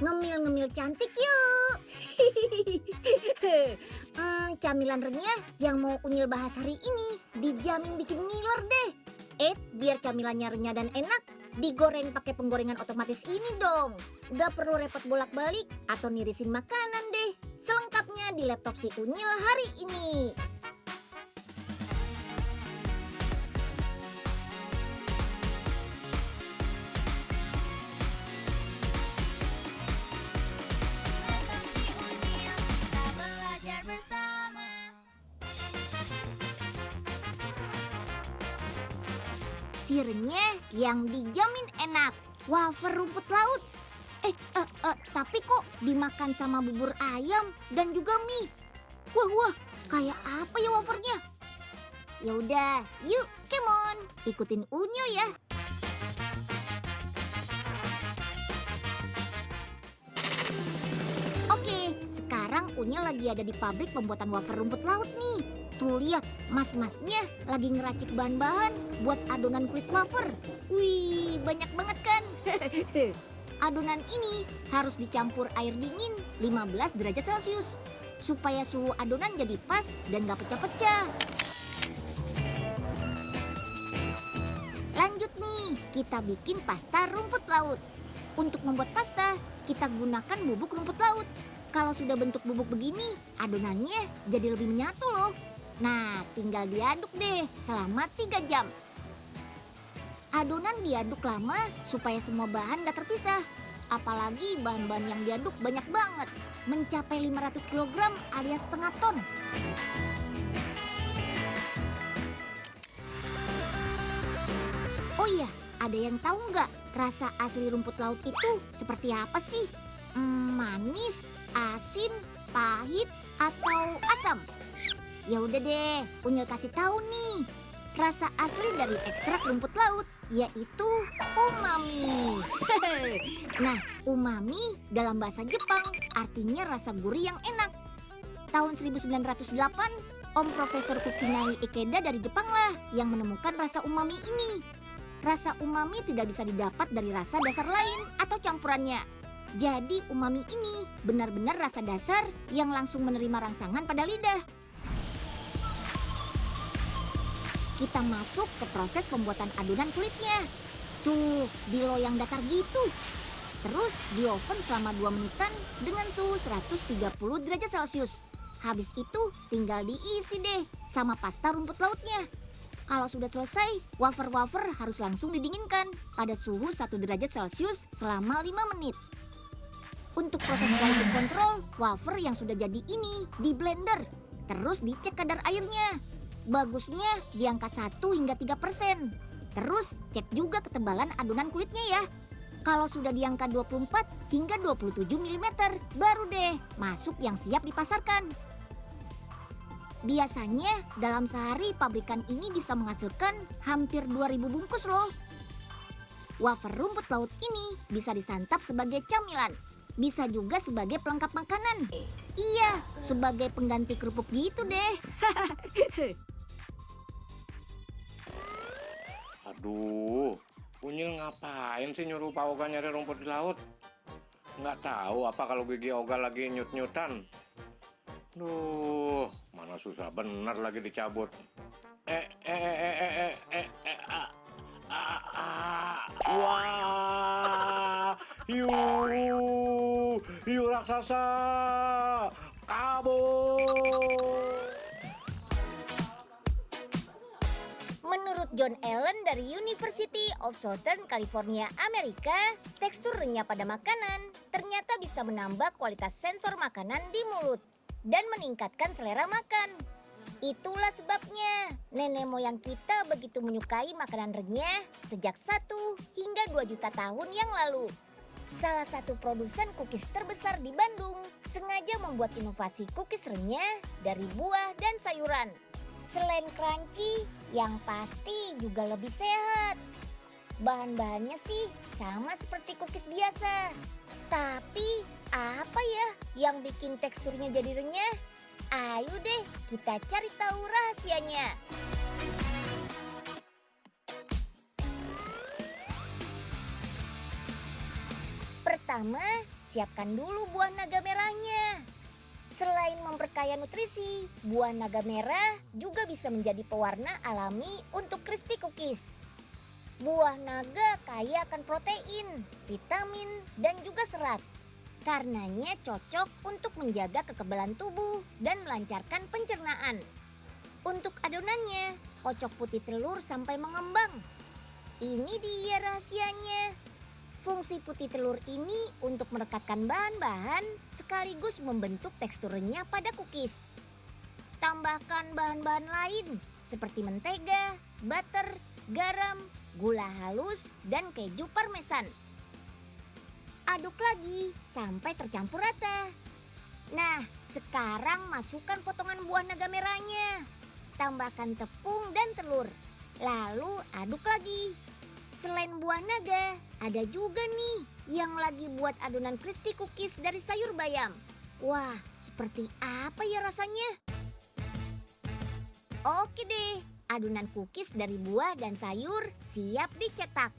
Ngemil-ngemil cantik yuk. Camilan renyah yang mau Unyil bahas hari ini dijamin bikin ngiler deh. Biar camilannya renyah dan enak, digoreng pakai penggorengan otomatis ini dong. Gak perlu repot bolak-balik atau nirisin makanan deh. Selengkapnya di laptop si Unyil hari ini. Si renyah yang dijamin enak, wafer rumput laut. Tapi kok dimakan sama bubur ayam dan juga mie? Wah, kayak apa ya wafernya? Ya udah, yuk, come on, ikutin Unyil ya. Oke, sekarang Unyil lagi ada di pabrik pembuatan wafer rumput laut nih. Tuh lihat, mas-masnya lagi ngeracik bahan-bahan buat adonan kulit wafer. Wih, banyak banget kan? Adonan ini harus dicampur air dingin 15 derajat Celcius supaya suhu adonan jadi pas dan gak pecah-pecah. Lanjut nih, kita bikin pasta rumput laut. Untuk membuat pasta, kita gunakan bubuk rumput laut. Kalau sudah bentuk bubuk begini, adonannya jadi lebih menyatu loh. Nah, tinggal diaduk deh selama 3 jam. Adonan diaduk lama supaya semua bahan gak terpisah. Apalagi bahan-bahan yang diaduk banyak banget, mencapai 500 kg alias setengah ton. Oh iya, ada yang tahu nggak rasa asli rumput laut itu seperti apa sih? Manis, asin, pahit, atau asam? Ya udah deh, Unyil kasih tahu nih. Rasa asli dari ekstrak rumput laut yaitu umami. Nah, umami dalam bahasa Jepang artinya rasa gurih yang enak. Tahun 1908, Om Profesor Kukinai Ikeda dari Jepang lah yang menemukan rasa umami ini. Rasa umami tidak bisa didapat dari rasa dasar lain atau campurannya. Jadi umami ini benar-benar rasa dasar yang langsung menerima rangsangan pada lidah. Kita masuk ke proses pembuatan adonan kulitnya. Tuh, di loyang datar gitu. Terus di oven selama 2 menitan dengan suhu 130 derajat Celcius. Habis itu tinggal diisi deh sama pasta rumput lautnya. Kalau sudah selesai, wafer-wafer harus langsung didinginkan pada suhu 1 derajat Celcius selama 5 menit. Untuk proses quality control, wafer yang sudah jadi ini di blender. Terus dicek kadar airnya. Bagusnya di angka 1 hingga 3%. Terus cek juga ketebalan adonan kulitnya ya. Kalau sudah di angka 24 hingga 27 mm, baru deh masuk yang siap dipasarkan. Biasanya dalam sehari pabrikan ini bisa menghasilkan hampir 2000 bungkus loh. Wafer rumput laut ini bisa disantap sebagai camilan. Bisa juga sebagai pelengkap makanan. Iya, sebagai pengganti kerupuk gitu deh. Aduh, Unyil ngapain sih nyuruh Pak Oga nyari rumput di laut? Nggak tahu apa kalau gigi Oga lagi nyut-nyutan. Duh, mana susah bener lagi dicabut. Wah, hiu raksasa, kabur. Menurut John Allen dari University of Southern California, Amerika, tekstur renyah pada makanan ternyata bisa menambah kualitas sensor makanan di mulut dan meningkatkan selera makan. Itulah sebabnya nenek moyang kita begitu menyukai makanan renyah sejak 1 hingga 2 juta tahun yang lalu. Salah satu produsen cookies terbesar di Bandung sengaja membuat inovasi cookies renyah dari buah dan sayuran. Selain crunchy, yang pasti juga lebih sehat. Bahan-bahannya sih sama seperti cookies biasa. Tapi apa ya yang bikin teksturnya jadi renyah? Ayo deh kita cari tahu rahasianya. Pertama, siapkan dulu buah naga merahnya. Selain memperkaya nutrisi, buah naga merah juga bisa menjadi pewarna alami untuk crispy cookies. Buah naga kaya akan protein, vitamin, dan juga serat. Karenanya cocok untuk menjaga kekebalan tubuh dan melancarkan pencernaan. Untuk adonannya, kocok putih telur sampai mengembang. Ini dia rahasianya. Fungsi putih telur ini untuk merekatkan bahan-bahan sekaligus membentuk tekstur renyah pada cookies. Tambahkan bahan-bahan lain seperti mentega, butter, garam, gula halus, dan keju parmesan. Aduk lagi sampai tercampur rata. Nah, sekarang masukkan potongan buah naga merahnya. Tambahkan tepung dan telur. Lalu aduk lagi. Selain buah naga, ada juga nih yang lagi buat adonan crispy cookies dari sayur bayam. Wah, seperti apa ya rasanya? Oke deh, adonan cookies dari buah dan sayur siap dicetak.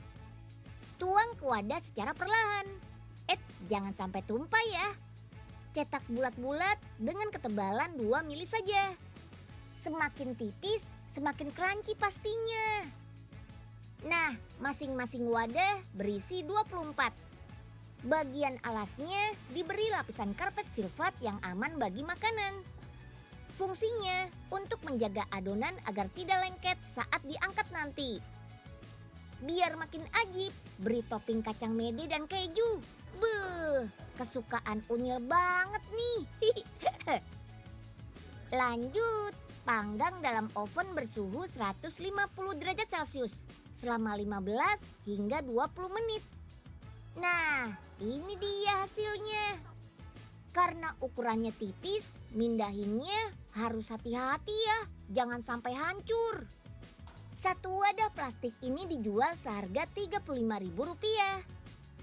Tuang ke wadah secara perlahan. Jangan sampai tumpah ya. Cetak bulat-bulat dengan ketebalan 2 mili saja. Semakin tipis, semakin crunchy pastinya. Nah, masing-masing wadah berisi 24. Bagian alasnya diberi lapisan karpet silvat yang aman bagi makanan. Fungsinya untuk menjaga adonan agar tidak lengket saat diangkat nanti. Biar makin ajib, beri topping kacang mede dan keju. Beuh, kesukaan Unyil banget nih. Lanjut, panggang dalam oven bersuhu 150 derajat Celcius selama 15 hingga 20 menit. Nah, ini dia hasilnya. Karena ukurannya tipis, mindahinnya harus hati-hati ya, jangan sampai hancur. Satu wadah plastik ini dijual seharga Rp35.000.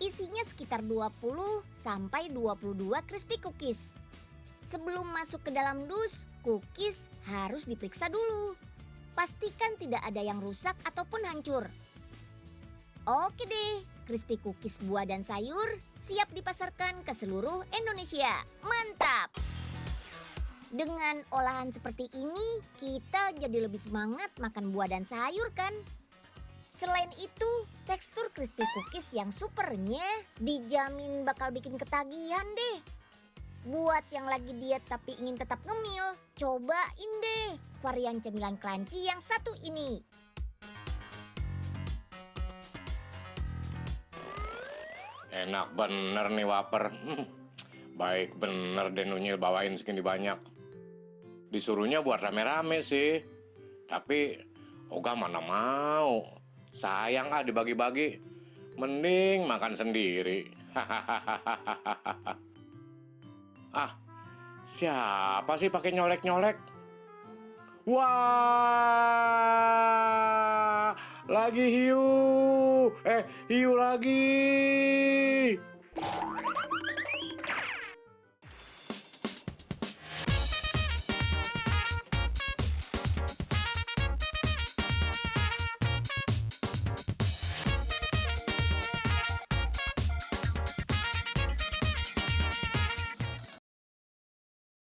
Isinya sekitar 20 sampai 22 crispy cookies. Sebelum masuk ke dalam dus, cookies harus diperiksa dulu. Pastikan tidak ada yang rusak ataupun hancur. Oke deh, crispy cookies buah dan sayur siap dipasarkan ke seluruh Indonesia. Mantap! Dengan olahan seperti ini, kita jadi lebih semangat makan buah dan sayur kan? Selain itu, tekstur crispy cookies yang super renyah dijamin bakal bikin ketagihan deh. Buat yang lagi diet tapi ingin tetap ngemil, cobain deh varian cemilan crunchy yang satu ini. Enak bener nih waper. Baik bener deh Unyil bawain segini banyak. Disuruhnya buat rame-rame sih. Tapi Oga mana mau. Sayang dibagi-bagi. Mending makan sendiri. Siapa sih pakai nyolek-nyolek? Wah, lagi hiu. Hiu lagi.